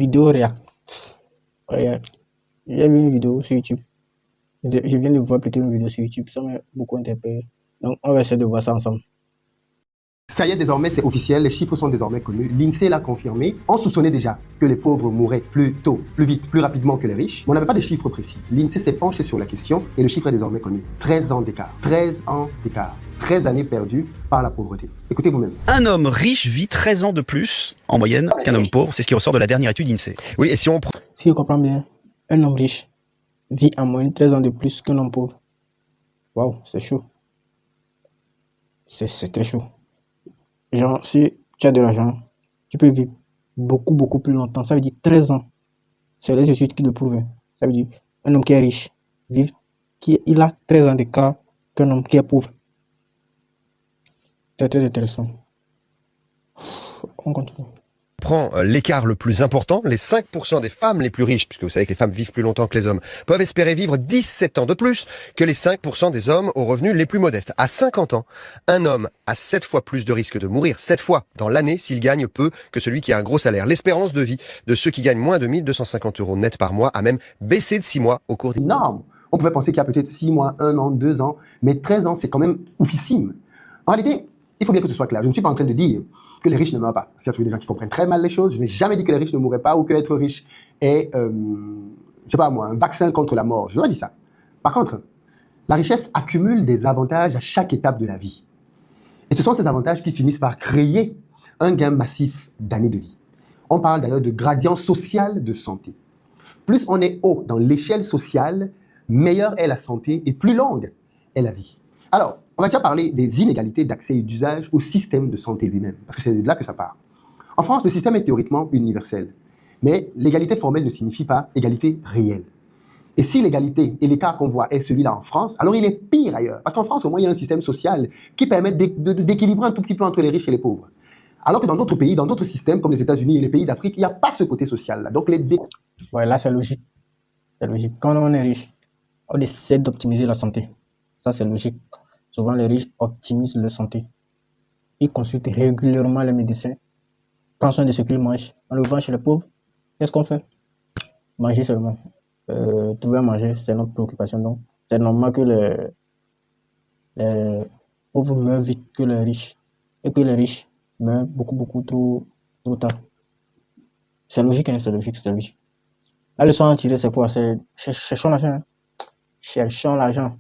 Vidéo react. J'ai vu une vidéo sur YouTube. Je viens de voir plutôt une vidéo sur YouTube. Ça m'a beaucoup interpellé. Donc, on va essayer de voir ça ensemble. Ça y est, désormais, c'est officiel. Les chiffres sont désormais connus. L'INSEE l'a confirmé. On soupçonnait déjà que les pauvres mourraient plus tôt, plus vite, plus rapidement que les riches. Mais on n'avait pas de chiffres précis. L'INSEE s'est penché sur la question et le chiffre est désormais connu. 13 ans d'écart. 13 ans d'écart. 13 années perdues par la pauvreté. Écoutez vous-même. Un homme riche vit 13 ans de plus, en moyenne, qu'un homme pauvre. C'est ce qui ressort de la dernière étude INSEE. Oui, et si on prend... Si je comprends bien, un homme riche vit en moyenne 13 ans de plus qu'un homme pauvre. Waouh, c'est chaud. C'est très chaud. Genre, si tu as de l'argent, tu peux vivre beaucoup plus longtemps. Ça veut dire 13 ans. C'est les études qui le prouvent. Ça veut dire un homme qui est riche, il a 13 ans d'écart qu'un homme qui est pauvre. C'est très intéressant. On continue. Prend l'écart le plus important, les 5% des femmes les plus riches, puisque vous savez que les femmes vivent plus longtemps que les hommes, peuvent espérer vivre 17 ans de plus que les 5% des hommes aux revenus les plus modestes. À 50 ans, un homme a 7 fois plus de risque de mourir 7 fois dans l'année s'il gagne peu que celui qui a un gros salaire. L'espérance de vie de ceux qui gagnent moins de 1250 € net par mois a même baissé de 6 mois au cours des... Énorme. On pouvait penser qu'il y a peut-être 6 mois, 1 an, 2 ans, mais 13 ans, c'est quand même oufissime. En réalité, il faut bien que ce soit clair. Je ne suis pas en train de dire que les riches ne meurent pas. Parce qu'il y a des gens qui comprennent très mal les choses. Je n'ai jamais dit que les riches ne mourraient pas ou que être riche est, je sais pas moi, un vaccin contre la mort. Je n'ai pas dit ça. Par contre, la richesse accumule des avantages à chaque étape de la vie. Et ce sont ces avantages qui finissent par créer un gain massif d'années de vie. On parle d'ailleurs de gradient social de santé. Plus on est haut dans l'échelle sociale, meilleure est la santé et plus longue est la vie. Alors, on va déjà parler des inégalités d'accès et d'usage au système de santé lui-même, parce que c'est de là que ça part. En France, le système est théoriquement universel, mais l'égalité formelle ne signifie pas égalité réelle. Et si l'égalité et l'écart qu'on voit est celui-là en France, alors il est pire ailleurs. Parce qu'en France, au moins, il y a un système social qui permet d'équilibrer un tout petit peu entre les riches et les pauvres. Alors que dans d'autres pays, dans d'autres systèmes, comme les États-Unis et les pays d'Afrique, il n'y a pas ce côté social-là. Donc, Ouais, là, c'est logique. C'est logique. Quand on est riche, on essaie d'optimiser la santé. Ça, c'est logique. Souvent, les riches optimisent leur santé. Ils consultent régulièrement les médecins, prennent soin de ce qu'ils mangent. En revanche, chez les pauvres, qu'est-ce qu'on fait? Manger seulement. Trouver à manger, c'est notre préoccupation. Donc, c'est normal que les pauvres meurent vite que les riches. Et que les riches meurent beaucoup trop tard. C'est logique, hein, c'est logique, c'est logique. La leçon à tirer, c'est quoi? C'est cherchons l'argent. Cherchons l'argent.